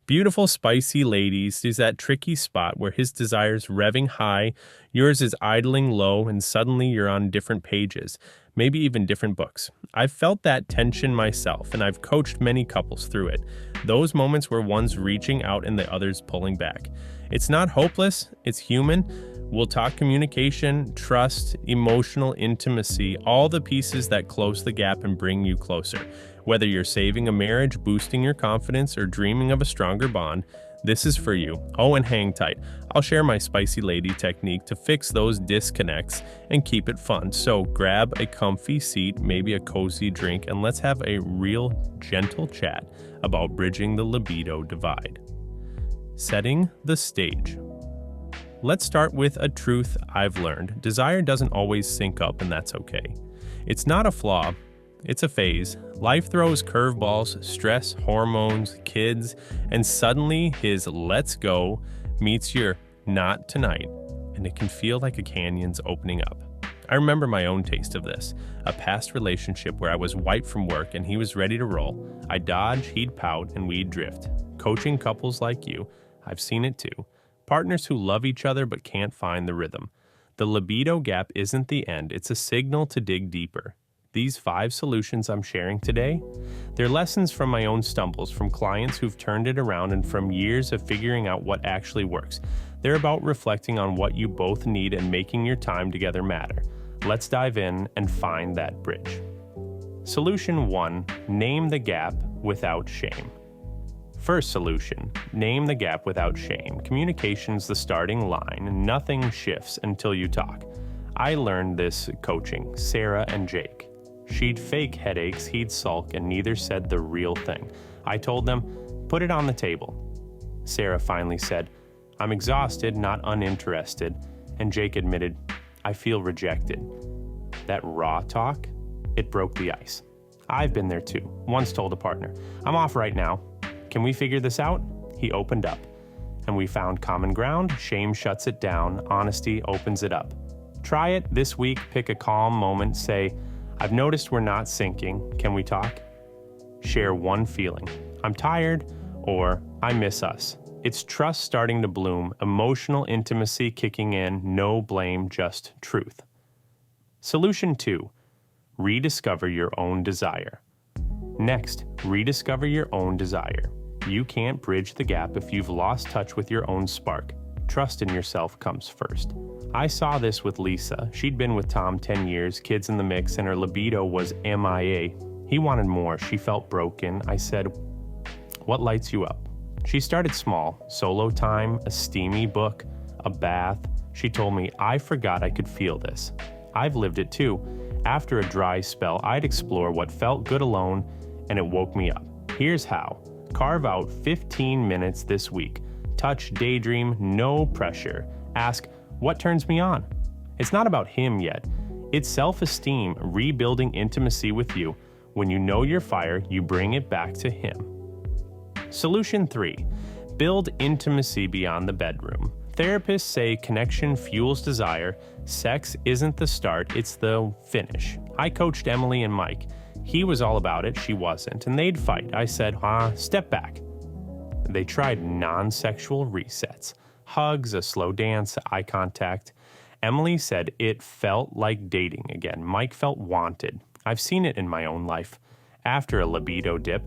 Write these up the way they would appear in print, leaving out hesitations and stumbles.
Beautiful, spicy ladies is that tricky spot where his desire's revving high, yours is idling low, and suddenly you're on different pages, maybe even different books. I've felt that tension myself, and I've coached many couples through it. Those moments where one's reaching out and the other's pulling back. It's not hopeless, it's human. We'll talk communication, trust, emotional intimacy, all the pieces that close the gap and bring you closer. Whether you're saving a marriage, boosting your confidence, or dreaming of a stronger bond, this is for you. Oh, and hang tight. I'll share my spicy lady technique to fix those disconnects and keep it fun. So grab a comfy seat, maybe a cozy drink, and let's have a real gentle chat about bridging the libido divide. Setting the stage. Let's start with a truth I've learned. Desire doesn't always sync up, and that's okay. It's not a flaw. It's a phase. Life throws curveballs, stress, hormones, kids, and suddenly his let's go meets your not tonight, and it can feel like a canyon's opening up. I remember my own taste of this, a past relationship where I was wiped from work and he was ready to roll. I'd dodge, he'd pout, and we'd drift. Coaching couples like you, I've seen it too. Partners who love each other but can't find the rhythm. The libido gap isn't the end, it's a signal to dig deeper. These 5 solutions I'm sharing today, they're lessons from my own stumbles, from clients who've turned it around, and from years of figuring out what actually works. They're about reflecting on what you both need and making your time together matter. Let's dive in and find that bridge. Solution 1, name the gap without shame. First solution, name the gap without shame. Communication's the starting line, and nothing shifts until you talk. I learned this coaching Sarah and Jake. She'd fake headaches, he'd sulk, and neither said the real thing. I told them, put it on the table. Sarah finally said, I'm exhausted, not uninterested, and Jake admitted, I feel rejected. That raw talk, it broke the ice. I've been there too. Once told a partner, I'm off right now. Can we figure this out? He opened up, and we found common ground. Shame shuts it down, honesty opens it up. Try it this week, pick a calm moment, say, I've noticed we're not syncing, can we talk? Share one feeling, I'm tired, or I miss us. It's trust starting to bloom, emotional intimacy kicking in, no blame, just truth. Solution 2, rediscover your own desire. Next, rediscover your own desire. You can't bridge the gap if you've lost touch with your own spark. Trust in yourself comes first. I saw this with Lisa. She'd been with Tom 10 years, kids in the mix, and her libido was MIA. He wanted more. She felt broken. I said, what lights you up? She started small. Solo time, a steamy book, a bath. She told me, I forgot I could feel this. I've lived it too. After a dry spell, I'd explore what felt good alone, and it woke me up. Here's how. Carve out 15 minutes this week. Touch, daydream, no pressure. Ask, what turns me on? It's not about him yet. It's self-esteem, rebuilding intimacy with you. When you know your fire, you bring it back to him. Solution 3, build intimacy beyond the bedroom. Therapists say connection fuels desire. Sex isn't the start, it's the finish. I coached Emily and Mike. He was all about it, she wasn't, and they'd fight. I said, step back. They tried non-sexual resets. Hugs, a slow dance, eye contact. Emily said it felt like dating again. Mike felt wanted. I've seen it in my own life. After a libido dip,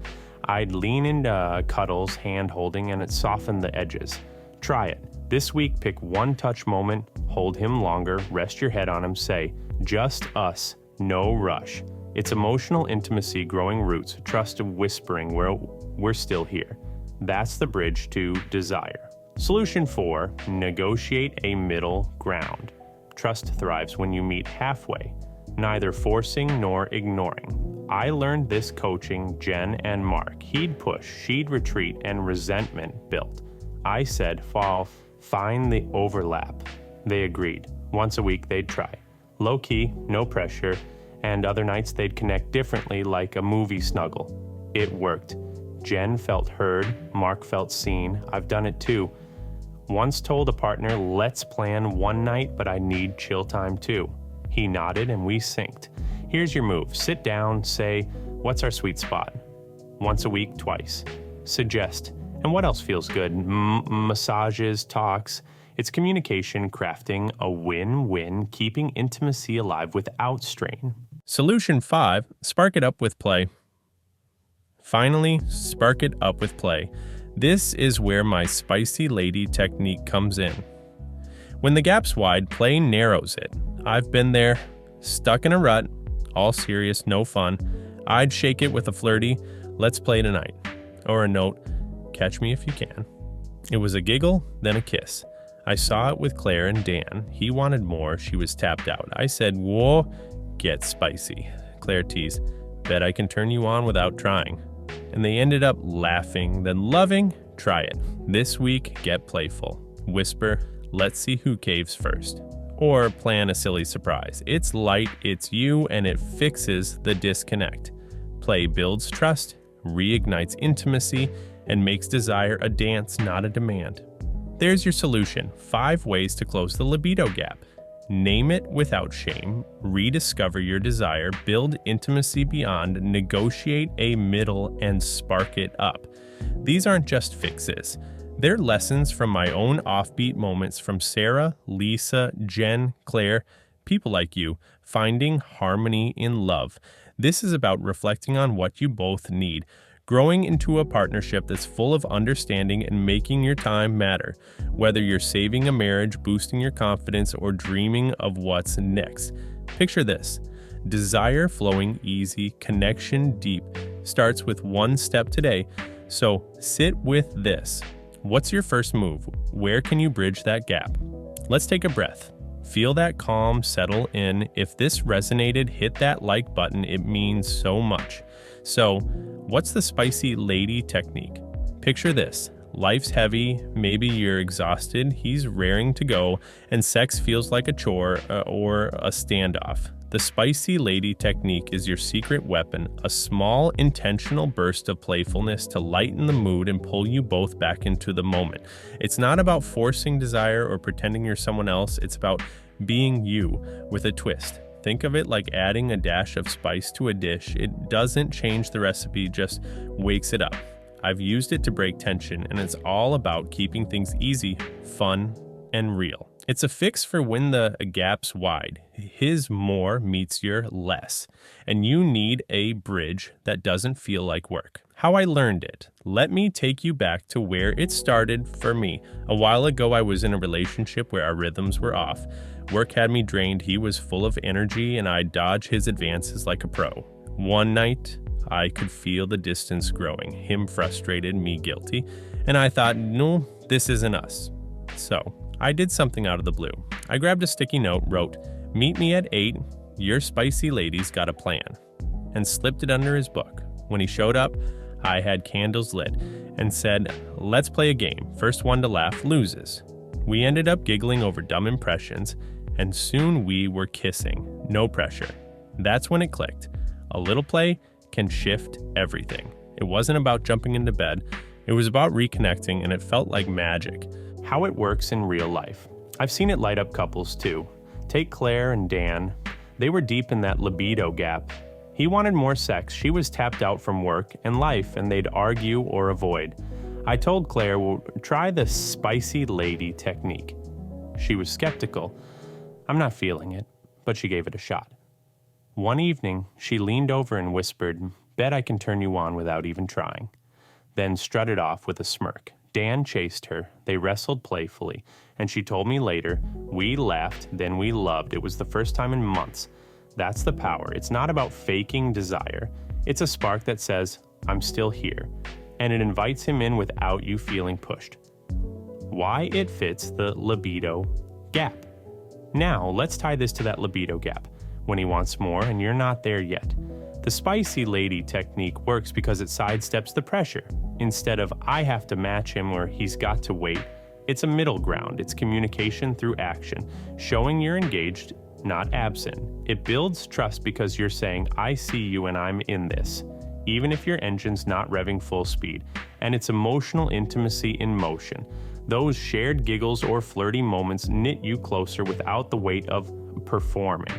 I'd lean into cuddles, hand-holding, and it softened the edges. Try it. This week, pick one touch moment, hold him longer, rest your head on him, say, just us, no rush. It's emotional intimacy, growing roots, trust whispering, we're still here. That's the bridge to desire. Solution 4, negotiate a middle ground. Trust thrives when you meet halfway, neither forcing nor ignoring. I learned this coaching Jen and Mark. He'd push, she'd retreat, and resentment built. I said, find the overlap. They agreed. Once a week they'd try. Low key, no pressure, and other nights they'd connect differently like a movie snuggle. It worked. Jen felt heard, Mark felt seen. I've done it too. Once told a partner, let's plan one night, but I need chill time too. He nodded and we synced. Here's your move. Sit down, say, what's our sweet spot? Once a week, twice. Suggest, And what else feels good? Massages, talks. It's communication, crafting a win-win, keeping intimacy alive without strain. Solution 5, spark it up with play. Finally, spark it up with play. This is where my spicy lady technique comes in. When the gap's wide, play narrows it. I've been there, stuck in a rut, all serious, no fun. I'd shake it with a flirty, let's play tonight. Or a note, catch me if you can. It was a giggle, then a kiss. I saw it with Claire and Dan. He wanted more, she was tapped out. I said, whoa, get spicy. Claire teased, bet I can turn you on without trying. And they ended up laughing, then loving. Try it. This week, get playful. Whisper, let's see who caves first. Or plan a silly surprise. It's light, it's you, and it fixes the disconnect. Play builds trust, reignites intimacy, and makes desire a dance, not a demand. There's your solution. 5 ways to close the libido gap. Name it without shame, rediscover your desire, build intimacy beyond, negotiate a middle, and spark it up. These aren't just fixes. They're lessons from my own offbeat moments from Sarah, Lisa, Jen, Claire, people like you, finding harmony in love. This is about reflecting on what you both need, growing into a partnership that's full of understanding and making your time matter. Whether you're saving a marriage, boosting your confidence, or dreaming of what's next. Picture this. Desire flowing easy, connection deep, starts with one step today. So sit with this. What's your first move? Where can you bridge that gap? Let's take a breath. Feel that calm settle in. If this resonated, hit that like button. It means so much. So, what's the spicy lady technique? Picture this. Life's heavy, maybe you're exhausted, he's raring to go, and sex feels like a chore or a standoff. The spicy lady technique is your secret weapon, a small intentional burst of playfulness to lighten the mood and pull you both back into the moment. It's not about forcing desire or pretending you're someone else, it's about being you with a twist. Think of it like adding a dash of spice to a dish. It doesn't change the recipe, just wakes it up. I've used it to break tension, and it's all about keeping things easy, fun, and real. It's a fix for when the gap's wide. His more meets your less, and you need a bridge that doesn't feel like work. How I learned it. Let me take you back to where it started for me. A while ago, I was in a relationship where our rhythms were off. Work had me drained, he was full of energy, and I'd dodge his advances like a pro. One night, I could feel the distance growing, him frustrated, me guilty, and I thought, no, this isn't us. So, I did something out of the blue. I grabbed a sticky note, wrote, "Meet me at 8, your spicy lady's got a plan," and slipped it under his book. When he showed up, I had candles lit and said, "Let's play a game. First one to laugh loses." We ended up giggling over dumb impressions, and soon we were kissing. No pressure. That's when it clicked. A little play can shift everything. It wasn't about jumping into bed. It was about reconnecting, and it felt like magic. How it works in real life. I've seen it light up couples too. Take Claire and Dan. They were deep in that libido gap. He wanted more sex. She was tapped out from work and life, and they'd argue or avoid. I told Claire, well, try the spicy lady technique. She was skeptical. I'm not feeling it, but she gave it a shot. One evening, she leaned over and whispered, "Bet I can turn you on without even trying." Then strutted off with a smirk. Dan chased her. They wrestled playfully, and she told me later, we laughed, then we loved. It was the first time in months. That's the power. It's not about faking desire. It's a spark that says, I'm still here, and it invites him in without you feeling pushed. Why it fits the libido gap. Now, let's tie this to that libido gap. When he wants more and you're not there yet. The spicy lady technique works because it sidesteps the pressure. Instead of I have to match him or he's got to wait, it's a middle ground. It's communication through action, showing you're engaged, not absent. It builds trust because you're saying, I see you and I'm in this, even if your engine's not revving full speed. And it's emotional intimacy in motion. Those shared giggles or flirty moments knit you closer without the weight of performing.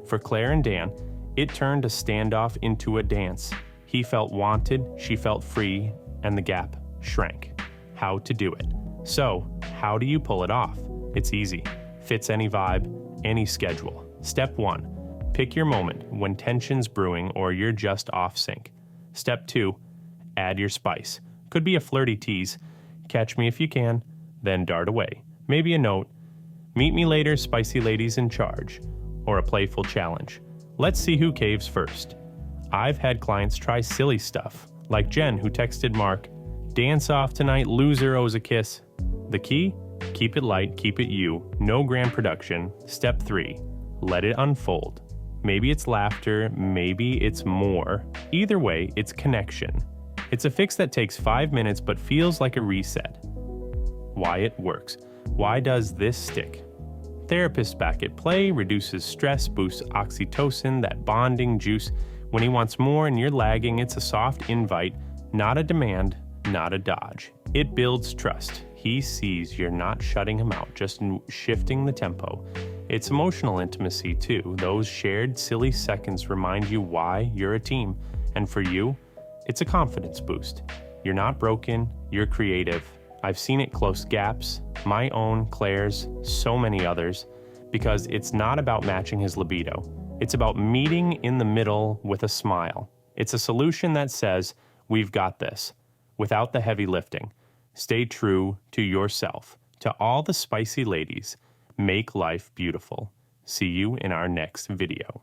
For Claire and Dan, it turned a standoff into a dance. He felt wanted, she felt free, and the gap shrank. how to do it. So, how do you pull it off? It's easy. Fits any vibe, any schedule. Step 1. Pick your moment when tension's brewing or you're just off sync. Step 2. Add your spice. Could be a flirty tease. Catch me if you can, then dart away. Maybe a note. Meet me later, spicy ladies in charge. Or a playful challenge. Let's see who caves first. I've had clients try silly stuff, like Jen who texted Mark, "Dance off tonight, loser owes a kiss." The key? Keep it light, keep it you, no grand production. Step 3. Let it unfold. Maybe it's laughter, maybe it's more. Either way, it's connection. It's a fix that takes 5 minutes but feels like a reset. Why it works. Why does this stick? Therapist back at play, reduces stress, boosts oxytocin, that bonding juice. When he wants more and you're lagging, it's a soft invite, not a demand, not a dodge. It builds trust. He sees you're not shutting him out, just shifting the tempo. It's emotional intimacy too. Those shared silly seconds remind you why you're a team. And for you, it's a confidence boost. You're not broken, you're creative. I've seen it close gaps, my own, Claire's, so many others, because it's not about matching his libido. It's about meeting in the middle with a smile. It's a solution that says, we've got this, without the heavy lifting. Stay true to yourself. To all the spicy ladies, make life beautiful. See you in our next video.